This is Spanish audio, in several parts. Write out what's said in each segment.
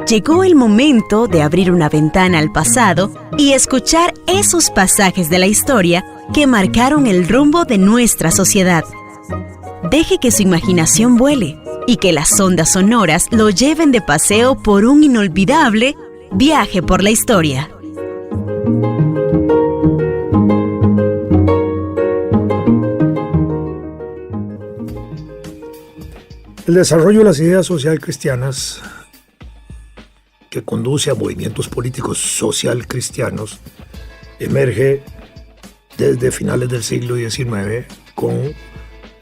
Llegó el momento de abrir una ventana al pasado y escuchar esos pasajes de la historia que marcaron el rumbo de nuestra sociedad. Deje que su imaginación vuele y que las ondas sonoras lo lleven de paseo por un inolvidable viaje por la historia. El desarrollo de las ideas social cristianas, que conduce a movimientos políticos social cristianos, emerge desde finales del siglo XIX con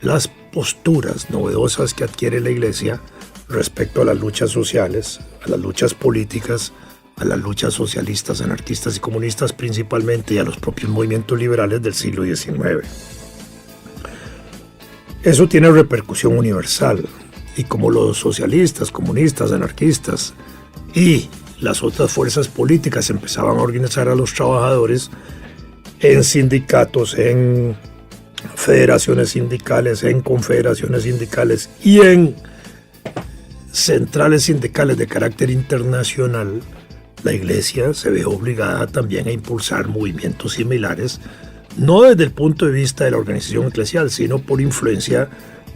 las posturas novedosas que adquiere la Iglesia respecto a las luchas sociales, a las luchas políticas, a las luchas socialistas, anarquistas y comunistas principalmente, y a los propios movimientos liberales del siglo XIX. Eso tiene repercusión universal, y como los socialistas, comunistas, anarquistas y las otras fuerzas políticas empezaban a organizar a los trabajadores en sindicatos, en federaciones sindicales, en confederaciones sindicales y en centrales sindicales de carácter internacional, la Iglesia se ve obligada también a impulsar movimientos similares, no desde el punto de vista de la organización eclesial, sino por influencia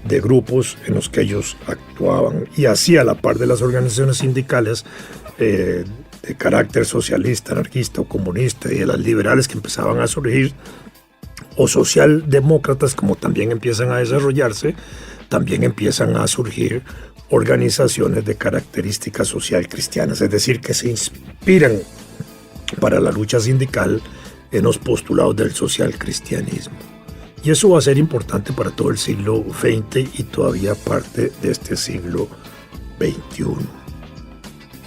de grupos en los que ellos actuaban, y así a la par de las organizaciones sindicales de carácter socialista, anarquista o comunista, y de las liberales que empezaban a surgir, o socialdemócratas como también empiezan a desarrollarse, también empiezan a surgir organizaciones de características social cristianas, es decir, que se inspiran para la lucha sindical en los postulados del social cristianismo. Y eso va a ser importante para todo el siglo XX y todavía parte de este siglo XXI.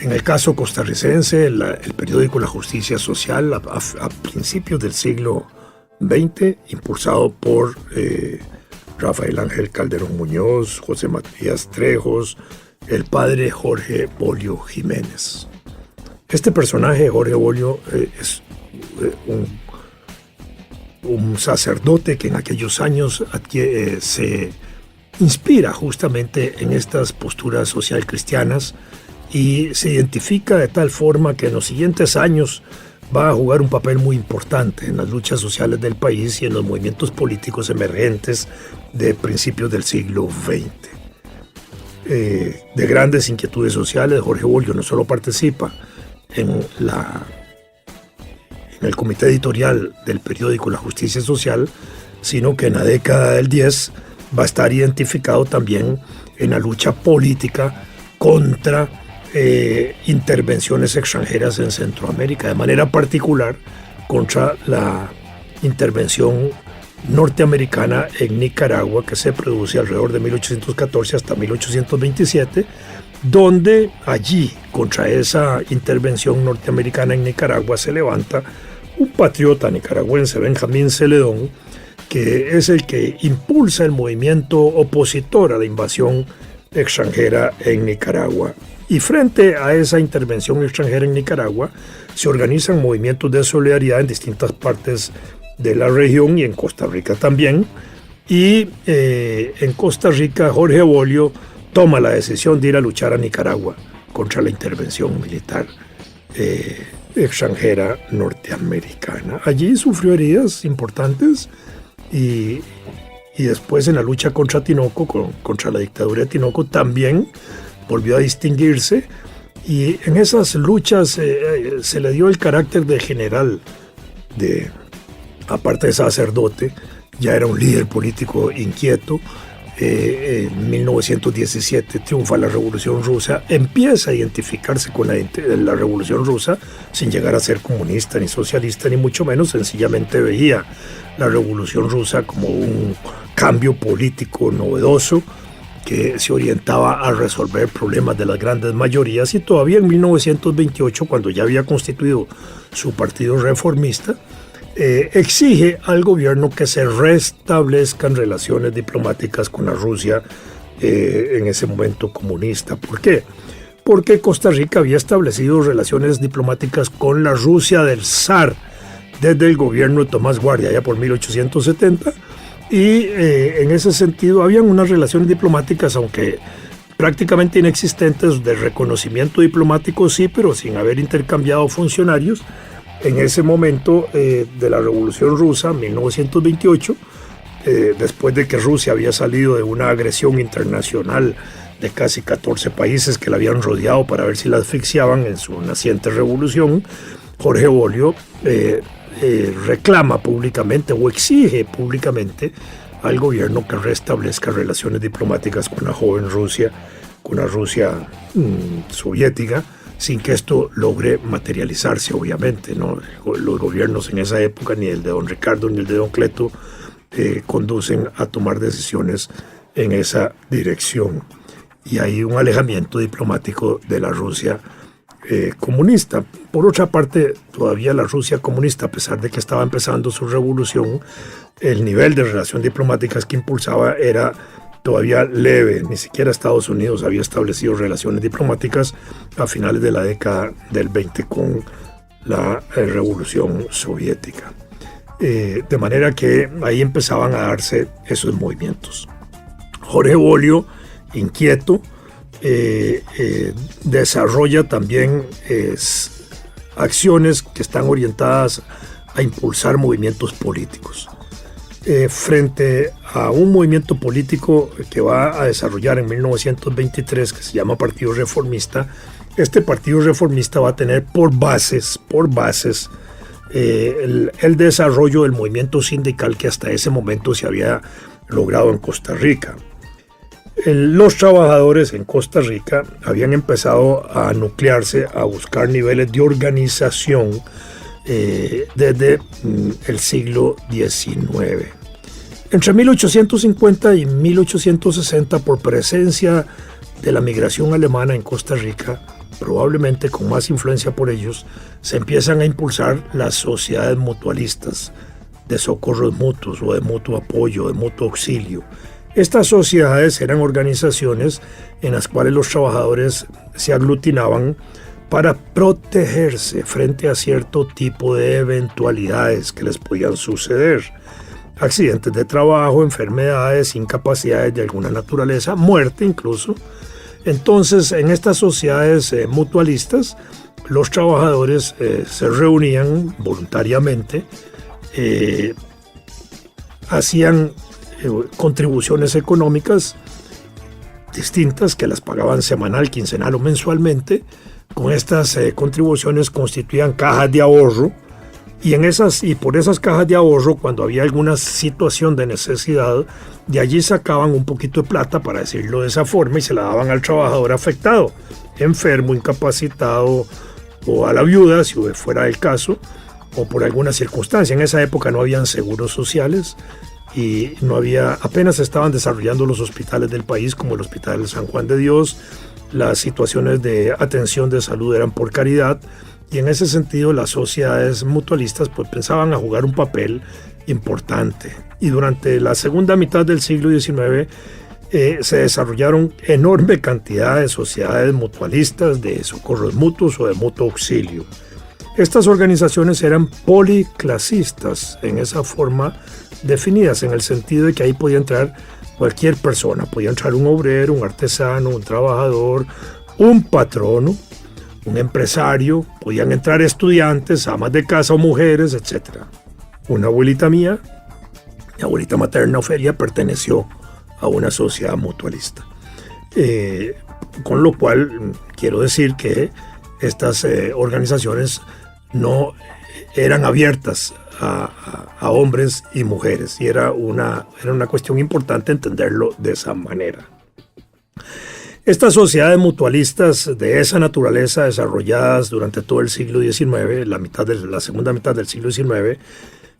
En el caso costarricense, el periódico La Justicia Social, a principios del siglo XX, impulsado por Rafael Ángel Calderón Muñoz, José Matías Trejos, el padre Jorge Bolio Jiménez. Este personaje, Jorge Bolio, es un sacerdote que en aquellos años se inspira justamente en estas posturas social cristianas y se identifica de tal forma que en los siguientes años va a jugar un papel muy importante en las luchas sociales del país y en los movimientos políticos emergentes de principios del siglo XX. De grandes inquietudes sociales, Jorge Bolio no solo participa en el comité editorial del periódico La Justicia Social, sino que en la década del 10 va a estar identificado también en la lucha política contra intervenciones extranjeras en Centroamérica, de manera particular contra la intervención norteamericana en Nicaragua, que se produce alrededor de 1814 hasta 1827, donde allí, contra esa intervención norteamericana en Nicaragua, se levanta un patriota nicaragüense, Benjamín Celedón, que es el que impulsa el movimiento opositor a la invasión extranjera en Nicaragua. Y frente a esa intervención extranjera en Nicaragua, se organizan movimientos de solidaridad en distintas partes de la región y en Costa Rica también. Y en Costa Rica, Jorge Bolio toma la decisión de ir a luchar a Nicaragua contra la intervención militar extranjera norteamericana. Allí sufrió heridas importantes y después en la lucha contra Tinoco, contra la dictadura de Tinoco, también volvió a distinguirse, y en esas luchas se le dio el carácter de general, aparte de sacerdote, ya era un líder político inquieto. En 1917 triunfa la Revolución Rusa, empieza a identificarse con la Revolución Rusa sin llegar a ser comunista ni socialista ni mucho menos, sencillamente veía la Revolución Rusa como un cambio político novedoso que se orientaba a resolver problemas de las grandes mayorías, y todavía en 1928, cuando ya había constituido su partido reformista, exige al gobierno que se restablezcan relaciones diplomáticas con la Rusia en ese momento comunista. ¿Por qué? Porque Costa Rica había establecido relaciones diplomáticas con la Rusia del zar desde el gobierno de Tomás Guardia, ya por 1870, Y en ese sentido habían unas relaciones diplomáticas, aunque prácticamente inexistentes, de reconocimiento diplomático sí, pero sin haber intercambiado funcionarios. En ese momento de la Revolución Rusa, 1928, después de que Rusia había salido de una agresión internacional de casi 14 países que la habían rodeado para ver si la asfixiaban en su naciente revolución, Jorge Bolio reclama públicamente o exige públicamente al gobierno que restablezca relaciones diplomáticas con la joven Rusia, con la Rusia soviética, sin que esto logre materializarse, obviamente, ¿no? Los gobiernos en esa época, ni el de don Ricardo ni el de don Cleto, conducen a tomar decisiones en esa dirección. Y hay un alejamiento diplomático de la Rusia comunista. Por otra parte, todavía la Rusia comunista, a pesar de que estaba empezando su revolución, el nivel de relaciones diplomáticas que impulsaba era todavía leve. Ni siquiera Estados Unidos había establecido relaciones diplomáticas a finales de la década del 20 con la revolución soviética. De manera que ahí empezaban a darse esos movimientos. Jorge Bolio, inquieto, desarrolla también acciones que están orientadas a impulsar movimientos políticos. Frente a un movimiento político que va a desarrollar en 1923, que se llama Partido Reformista, este Partido Reformista va a tener por bases el desarrollo del movimiento sindical que hasta ese momento se había logrado en Costa Rica. Los trabajadores en Costa Rica habían empezado a nuclearse, a buscar niveles de organización desde el siglo XIX. Entre 1850 y 1860, por presencia de la migración alemana en Costa Rica, probablemente con más influencia por ellos, se empiezan a impulsar las sociedades mutualistas de socorros mutuos o de mutuo apoyo, de mutuo auxilio. Estas sociedades eran organizaciones en las cuales los trabajadores se aglutinaban para protegerse frente a cierto tipo de eventualidades que les podían suceder. Accidentes de trabajo, enfermedades, incapacidades de alguna naturaleza, muerte incluso. Entonces, en estas sociedades mutualistas, los trabajadores se reunían voluntariamente, hacían contribuciones económicas distintas que las pagaban semanal, quincenal o mensualmente. Con estas contribuciones constituían cajas de ahorro y por esas cajas de ahorro, cuando había alguna situación de necesidad, de allí sacaban un poquito de plata, para decirlo de esa forma, y se la daban al trabajador afectado, enfermo, incapacitado, o a la viuda, si fuera el caso, o por alguna circunstancia. En esa época no habían seguros sociales y apenas se estaban desarrollando los hospitales del país, como el Hospital San Juan de Dios. Las situaciones de atención de salud eran por caridad, y en ese sentido las sociedades mutualistas pues pensaban a jugar un papel importante. Y durante la segunda mitad del siglo XIX se desarrollaron enorme cantidad de sociedades mutualistas de socorros mutuos o de mutuo auxilio. Estas organizaciones eran policlasistas, en esa forma definidas, en el sentido de que ahí podía entrar cualquier persona. Podía entrar un obrero, un artesano, un trabajador, un patrono, un empresario, podían entrar estudiantes, amas de casa o mujeres, etc. Una abuelita mía, mi abuelita materna Ofelia, perteneció a una sociedad mutualista. Con lo cual quiero decir que estas organizaciones no eran abiertas a hombres y mujeres, y era una cuestión importante entenderlo de esa manera. Estas sociedades mutualistas de esa naturaleza, desarrolladas durante todo el siglo XIX, la segunda mitad del siglo XIX,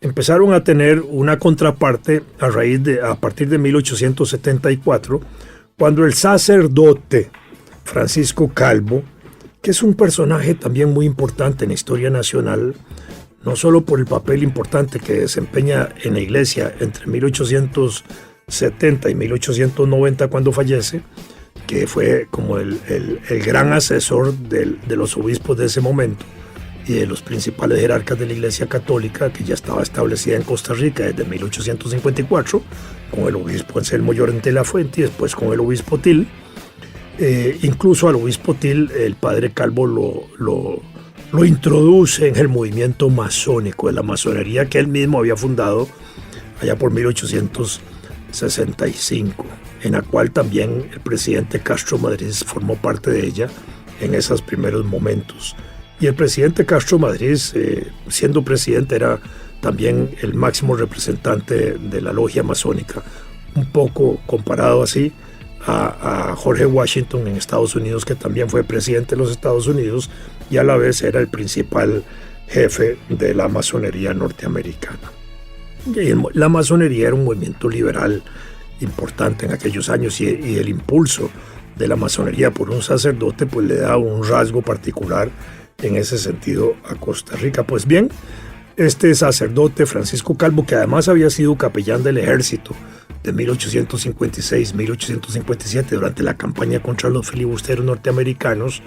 empezaron a tener una contraparte a partir de 1874, cuando el sacerdote Francisco Calvo, que es un personaje también muy importante en la historia nacional, no solo por el papel importante que desempeña en la iglesia entre 1870 y 1890 cuando fallece, que fue como el gran asesor de los obispos de ese momento, y de los principales jerarcas de la Iglesia Católica, que ya estaba establecida en Costa Rica desde 1854, con el obispo Anselmo Llorente de la Fuente y después con el obispo Til. Incluso al obispo Til, el padre Calvo lo introduce en el movimiento masónico, de la masonería que él mismo había fundado allá por 1865, en la cual también el presidente Castro Madrid formó parte de ella en esos primeros momentos. Y el presidente Castro Madrid, siendo presidente, era también el máximo representante de la logia masónica, un poco comparado así a George Washington en Estados Unidos, que también fue presidente de los Estados Unidos y a la vez era el principal jefe de la masonería norteamericana. Y la masonería era un movimiento liberal importante en aquellos años, y el impulso de la masonería por un sacerdote pues le da un rasgo particular en ese sentido a Costa Rica. Pues bien, este sacerdote Francisco Calvo, que además había sido capellán del ejército de 1856-1857 durante la campaña contra los filibusteros norteamericanos,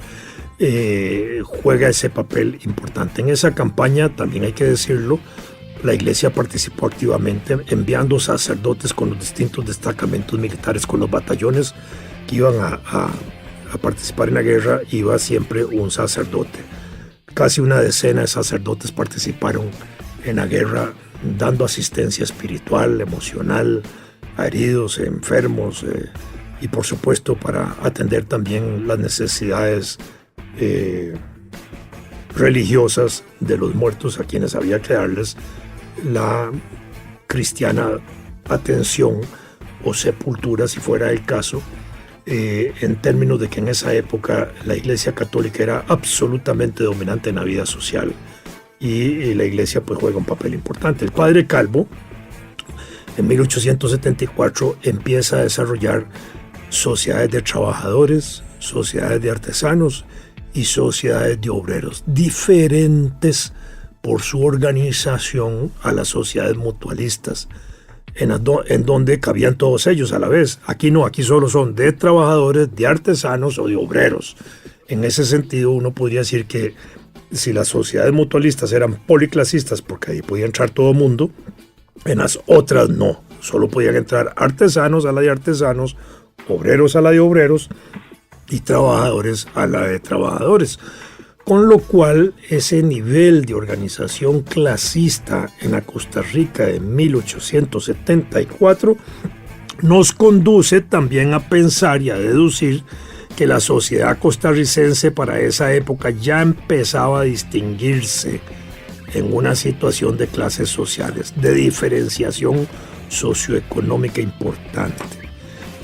juega ese papel importante. En esa campaña, también hay que decirlo, la Iglesia participó activamente enviando sacerdotes con los distintos destacamentos militares, con los batallones que iban a participar en la guerra. Iba siempre un sacerdote. Casi una decena de sacerdotes participaron en la guerra, dando asistencia espiritual, emocional, a heridos, enfermos, y por supuesto para atender también las necesidades religiosas de los muertos, a quienes había que darles la cristiana atención o sepultura, si fuera el caso, en términos de que en esa época la Iglesia Católica era absolutamente dominante en la vida social, y la Iglesia pues juega un papel importante. El padre Calvo en 1874 empieza a desarrollar sociedades de trabajadores, sociedades de artesanos y sociedades de obreros, diferentes por su organización a las sociedades mutualistas, en donde cabían todos ellos a la vez. Aquí no, aquí solo son de trabajadores, de artesanos o de obreros. En ese sentido, uno podría decir que si las sociedades mutualistas eran policlasistas, porque ahí podía entrar todo mundo, en las otras no. Solo podían entrar artesanos a la de artesanos, obreros a la de obreros y trabajadores a la de trabajadores. Con lo cual, ese nivel de organización clasista en la Costa Rica de 1874 nos conduce también a pensar y a deducir que la sociedad costarricense para esa época ya empezaba a distinguirse en una situación de clases sociales, de diferenciación socioeconómica importante.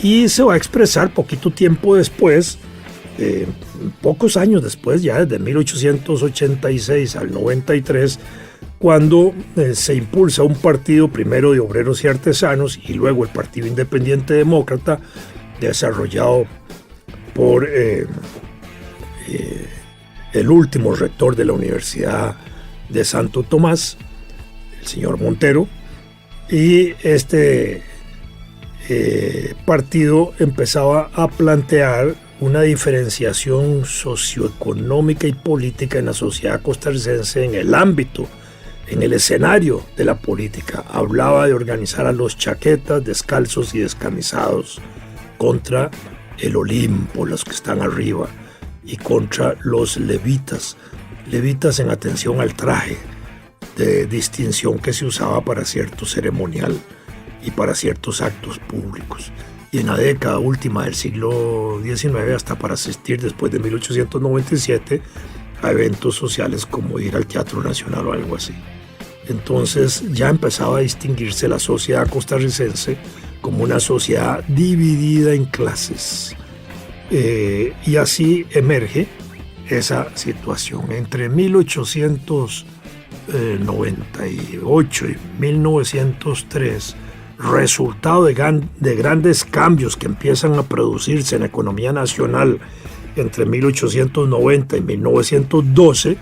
Y se va a expresar poquito tiempo después, pocos años después, ya desde 1886 al 93, cuando se impulsa un partido primero de obreros y artesanos y luego el Partido Independiente Demócrata, desarrollado por el último rector de la Universidad de Santo Tomás, el señor Montero, y este partido empezaba a plantear una diferenciación socioeconómica y política en la sociedad costarricense en el ámbito, en el escenario de la política. Hablaba de organizar a los chaquetas, descalzos y descamisados contra el Olimpo, los que están arriba, y contra los levitas en atención al traje de distinción que se usaba para cierto ceremonial y para ciertos actos públicos. Y en la década última del siglo XIX, hasta para asistir después de 1897 a eventos sociales como ir al Teatro Nacional o algo así. Entonces ya empezaba a distinguirse la sociedad costarricense como una sociedad dividida en clases. Y así emerge esa situación. Entre 1898 y 1903, resultado de grandes cambios que empiezan a producirse en la economía nacional entre 1890 y 1912,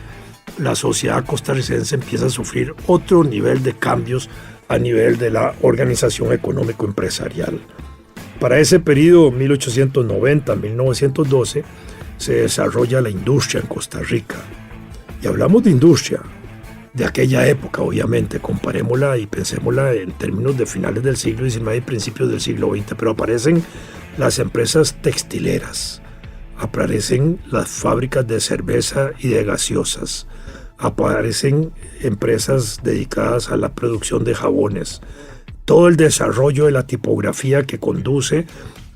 la sociedad costarricense empieza a sufrir otro nivel de cambios a nivel de la organización económico-empresarial. Para ese periodo, 1890-1912, se desarrolla la industria en Costa Rica. Y hablamos de industria de aquella época, obviamente, comparémosla y pensémosla en términos de finales del siglo XIX y principios del siglo XX, pero aparecen las empresas textileras, aparecen las fábricas de cerveza y de gaseosas, aparecen empresas dedicadas a la producción de jabones, todo el desarrollo de la tipografía que conduce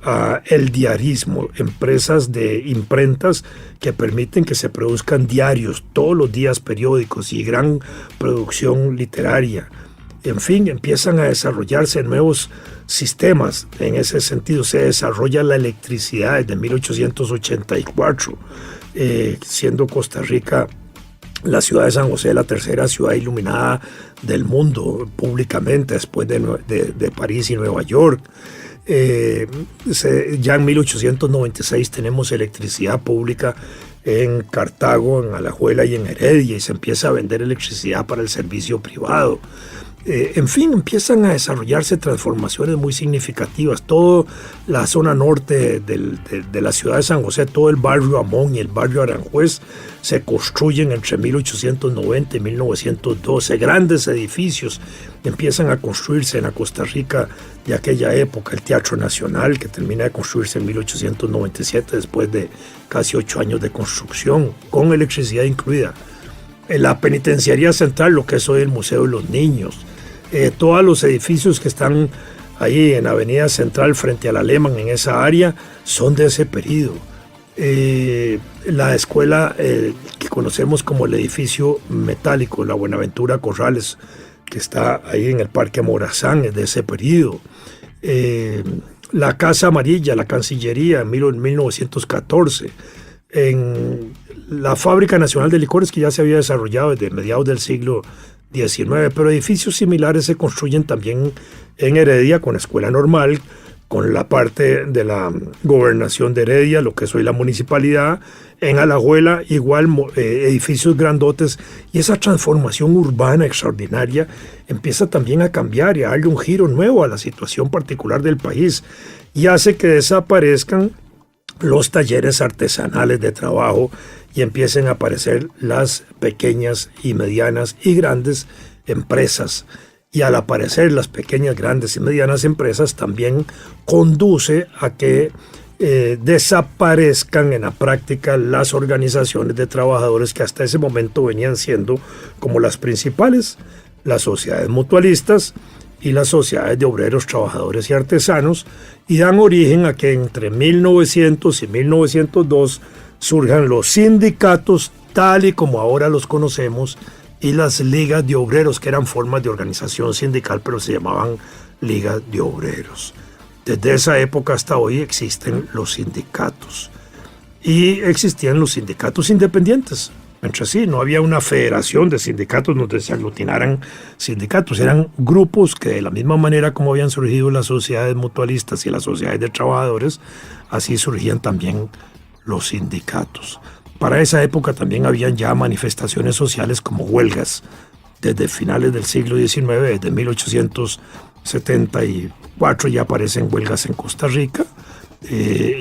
a el diarismo, empresas de imprentas que permiten que se produzcan diarios, todos los días periódicos y gran producción literaria. En fin, empiezan a desarrollarse nuevos sistemas. En ese sentido se desarrolla la electricidad desde 1884, siendo Costa Rica la ciudad de San José la tercera ciudad iluminada del mundo públicamente después de París y Nueva York. Ya en 1896 tenemos electricidad pública en Cartago, en Alajuela y en Heredia, y se empieza a vender electricidad para el servicio privado. En fin, empiezan a desarrollarse transformaciones muy significativas. Toda la zona norte de la ciudad de San José, todo el barrio Amón y el barrio Aranjuez se construyen entre 1890 y 1912. Grandes edificios empiezan a construirse en la Costa Rica de aquella época. El Teatro Nacional, que termina de construirse en 1897 después de casi 8 años de construcción, con electricidad incluida. La Penitenciaría Central, lo que es hoy el Museo de los Niños, todos los edificios que están ahí en Avenida Central frente al Alemán, en esa área, son de ese periodo. La escuela que conocemos como el edificio metálico, la Buenaventura Corrales, que está ahí en el Parque Morazán, es de ese periodo. La Casa Amarilla, la Cancillería, en 1914. En la Fábrica Nacional de Licores, que ya se había desarrollado desde mediados del siglo XIX, pero edificios similares se construyen también en Heredia, con Escuela Normal, con la parte de la Gobernación de Heredia, lo que es hoy la municipalidad. En Alajuela igual edificios grandotes, y esa transformación urbana extraordinaria empieza también a cambiar y a darle un giro nuevo a la situación particular del país, y hace que desaparezcan los talleres artesanales de trabajo y empiecen a aparecer las pequeñas y medianas y grandes empresas. Y al aparecer las pequeñas, grandes y medianas empresas también conduce a que desaparezcan en la práctica las organizaciones de trabajadores que hasta ese momento venían siendo como las principales, las sociedades mutualistas y las sociedades de obreros, trabajadores y artesanos, y dan origen a que entre 1900 y 1902 surjan los sindicatos tal y como ahora los conocemos, y las ligas de obreros, que eran formas de organización sindical, pero se llamaban ligas de obreros. Desde esa época hasta hoy existen los sindicatos, y existían los sindicatos independientes. Entre sí, no había una federación de sindicatos donde se aglutinaran sindicatos. Eran grupos que, de la misma manera como habían surgido las sociedades mutualistas y las sociedades de trabajadores, así surgían también los sindicatos. Para esa época también habían ya manifestaciones sociales como huelgas. Desde finales del siglo XIX, desde 1874 ya aparecen huelgas en Costa Rica.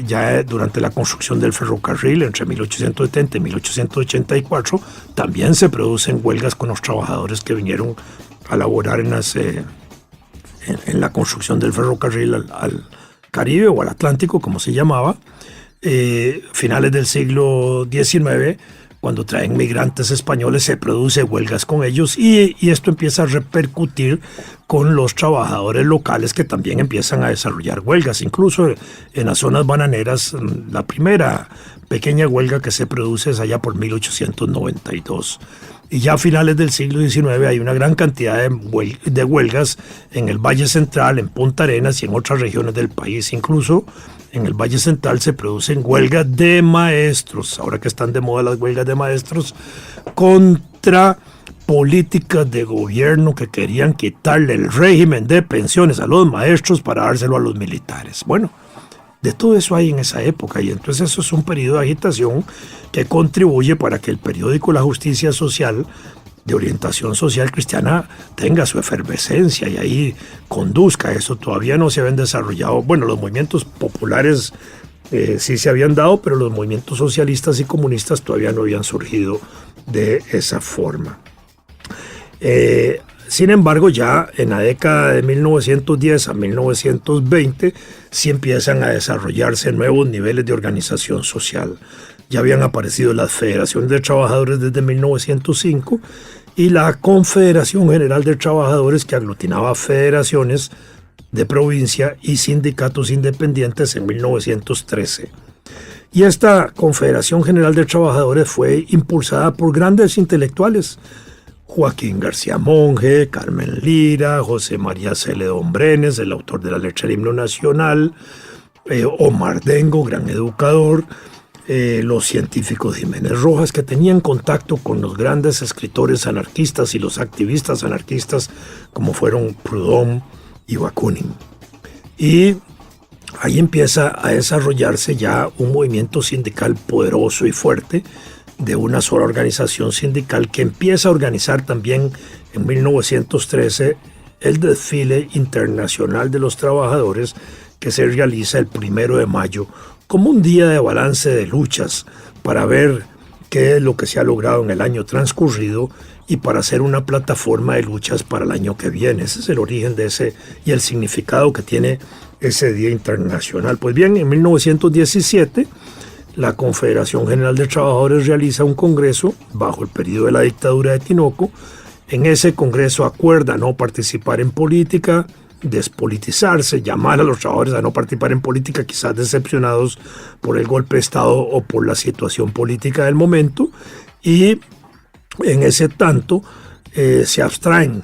Ya durante la construcción del ferrocarril entre 1870 y 1884 también se producen huelgas con los trabajadores que vinieron a laborar en la construcción del ferrocarril al Caribe o al Atlántico, como se llamaba. Finales del siglo XIX, cuando traen migrantes españoles, se produce huelgas con ellos, y esto empieza a repercutir con los trabajadores locales, que también empiezan a desarrollar huelgas. Incluso en las zonas bananeras, la primera pequeña huelga que se produce es allá por 1892. Y ya a finales del siglo XIX hay una gran cantidad de huelgas en el Valle Central, en Punta Arenas y en otras regiones del país. Incluso en el Valle Central se producen huelgas de maestros, ahora que están de moda las huelgas de maestros, contra políticas de gobierno que querían quitarle el régimen de pensiones a los maestros para dárselo a los militares. Bueno, de todo eso hay en esa época, y entonces eso es un periodo de agitación que contribuye para que el periódico La Justicia Social, de orientación social cristiana, tenga su efervescencia y ahí conduzca eso. Todavía no se habían desarrollado, bueno, los movimientos populares sí se habían dado, pero los movimientos socialistas y comunistas todavía no habían surgido de esa forma. Sin embargo, ya en la década de 1910 a 1920 sí empiezan a desarrollarse nuevos niveles de organización social. Ya habían aparecido las federaciones de trabajadores desde 1905 y la Confederación General de Trabajadores, que aglutinaba federaciones de provincia y sindicatos independientes en 1913. Y esta Confederación General de Trabajadores fue impulsada por grandes intelectuales: Joaquín García Monge, Carmen Lira, José María Celedón Brenes, el autor de la letra del himno nacional, Omar Dengo, gran educador, los científicos Jiménez Rojas, que tenían contacto con los grandes escritores anarquistas y los activistas anarquistas como fueron Proudhon y Bakunin. Y ahí empieza a desarrollarse ya un movimiento sindical poderoso y fuerte, de una sola organización sindical, que empieza a organizar también en 1913 el desfile internacional de los trabajadores, que se realiza el 1 de mayo como un día de balance de luchas para ver qué es lo que se ha logrado en el año transcurrido y para hacer una plataforma de luchas para el año que viene. Ese es el origen de ese y el significado que tiene ese día internacional. Pues bien, en 1917 la Confederación General de Trabajadores realiza un congreso bajo el periodo de la dictadura de Tinoco. En ese congreso acuerda no participar en política, despolitizarse, llamar a los trabajadores a no participar en política, quizás decepcionados por el golpe de Estado o por la situación política del momento, y en ese tanto se abstraen.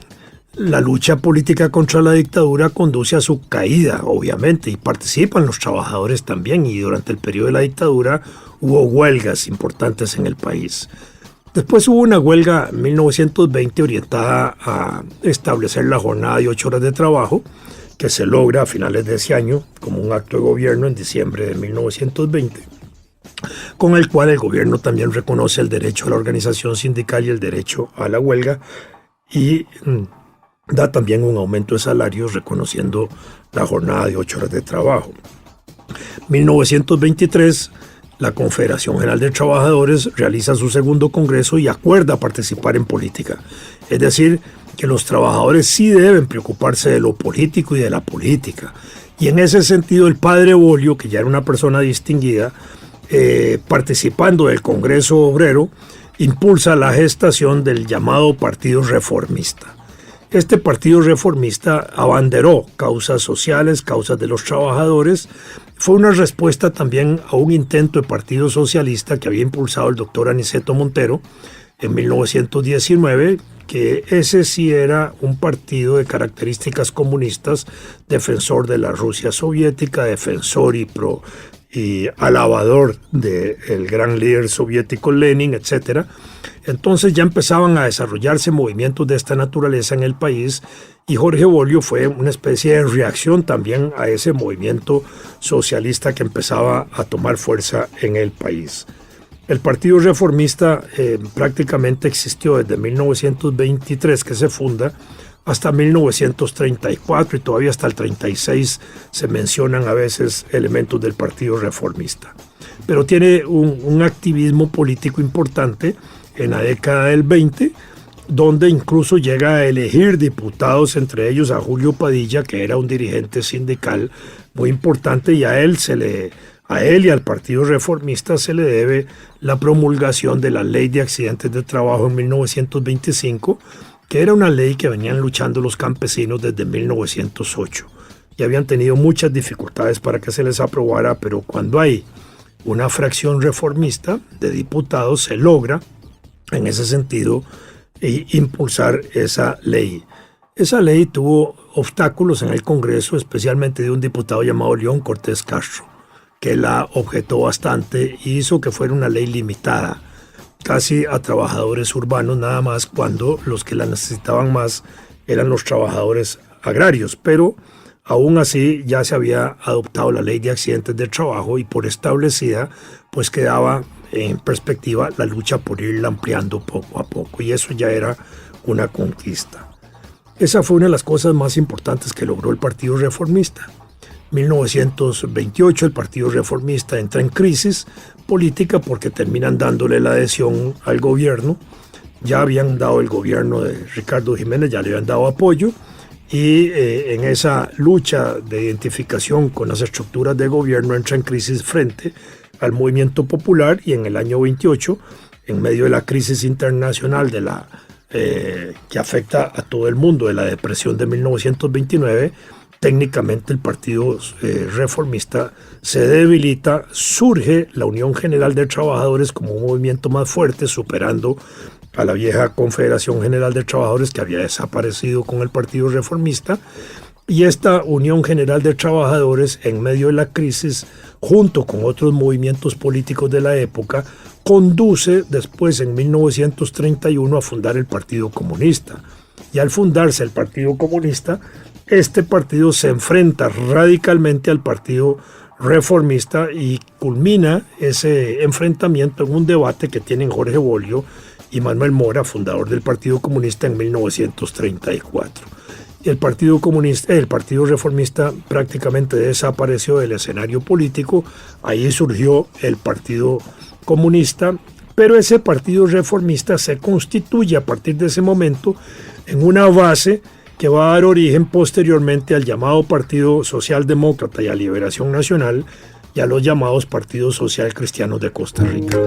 La lucha política contra la dictadura conduce a su caída, obviamente, y participan los trabajadores también, y durante el periodo de la dictadura hubo huelgas importantes en el país. Después hubo una huelga en 1920 orientada a establecer la jornada de 8 horas de trabajo, que se logra a finales de ese año como un acto de gobierno en diciembre de 1920, con el cual el gobierno también reconoce el derecho a la organización sindical y el derecho a la huelga, y da también un aumento de salarios reconociendo la jornada de 8 horas de trabajo. 1923, la Confederación General de Trabajadores realiza su segundo congreso y acuerda participar en política. Es decir, que los trabajadores sí deben preocuparse de lo político y de la política. Y en ese sentido, el padre Bolio, que ya era una persona distinguida, participando del Congreso Obrero, impulsa la gestación del llamado Partido Reformista. Este partido reformista abanderó causas sociales, causas de los trabajadores. Fue una respuesta también a un intento de partido socialista que había impulsado el doctor Aniceto Montero en 1919, que ese sí era un partido de características comunistas, defensor de la Rusia soviética, defensor y alabador del gran líder soviético Lenin, etc. Entonces ya empezaban a desarrollarse movimientos de esta naturaleza en el país, y Jorge Bolio fue una especie de reacción también a ese movimiento socialista que empezaba a tomar fuerza en el país. El Partido Reformista prácticamente existió desde 1923, que se funda, hasta 1934, y todavía hasta el 36 se mencionan a veces elementos del Partido Reformista. Pero tiene un activismo político importante en la década del 20, donde incluso llega a elegir diputados, entre ellos a Julio Padilla, que era un dirigente sindical muy importante, y a él y al Partido Reformista se le debe la promulgación de la Ley de Accidentes de Trabajo en 1925, que era una ley que venían luchando los campesinos desde 1908. Y habían tenido muchas dificultades para que se les aprobara, pero cuando hay una fracción reformista de diputados se logra, en ese sentido, impulsar esa ley. Esa ley tuvo obstáculos en el Congreso, especialmente de un diputado llamado León Cortés Castro, que la objetó bastante y hizo que fuera una ley limitada, casi a trabajadores urbanos nada más, cuando los que la necesitaban más eran los trabajadores agrarios. Pero aún así ya se había adoptado la Ley de Accidentes de Trabajo, y por establecida pues quedaba en perspectiva la lucha por irla ampliando poco a poco, y eso ya era una conquista. Esa fue una de las cosas más importantes que logró el Partido Reformista. 1928 el Partido Reformista entra en crisis política porque terminan dándole la adhesión al gobierno. Ya habían dado el gobierno de Ricardo Jiménez, ya le habían dado apoyo, y en esa lucha de identificación con las estructuras de gobierno entra en crisis frente al movimiento popular, y en el año 28, en medio de la crisis internacional que afecta a todo el mundo, de la depresión de 1929, técnicamente el Partido Reformista se debilita, surge la Unión General de Trabajadores como un movimiento más fuerte, superando a la vieja Confederación General de Trabajadores que había desaparecido con el Partido Reformista. Y esta Unión General de Trabajadores, en medio de la crisis, junto con otros movimientos políticos de la época, conduce después, en 1931, a fundar el Partido Comunista. Y al fundarse el Partido Comunista, este partido se enfrenta radicalmente al Partido Reformista y culmina ese enfrentamiento en un debate que tienen Jorge Bolio y Manuel Mora, fundador del Partido Comunista, en 1934. Y el Partido Reformista prácticamente desapareció del escenario político. Ahí surgió el Partido Comunista, pero ese Partido Reformista se constituye a partir de ese momento en una base que va a dar origen posteriormente al llamado Partido Socialdemócrata y a Liberación Nacional y a los llamados Partidos Social Cristianos de Costa Rica.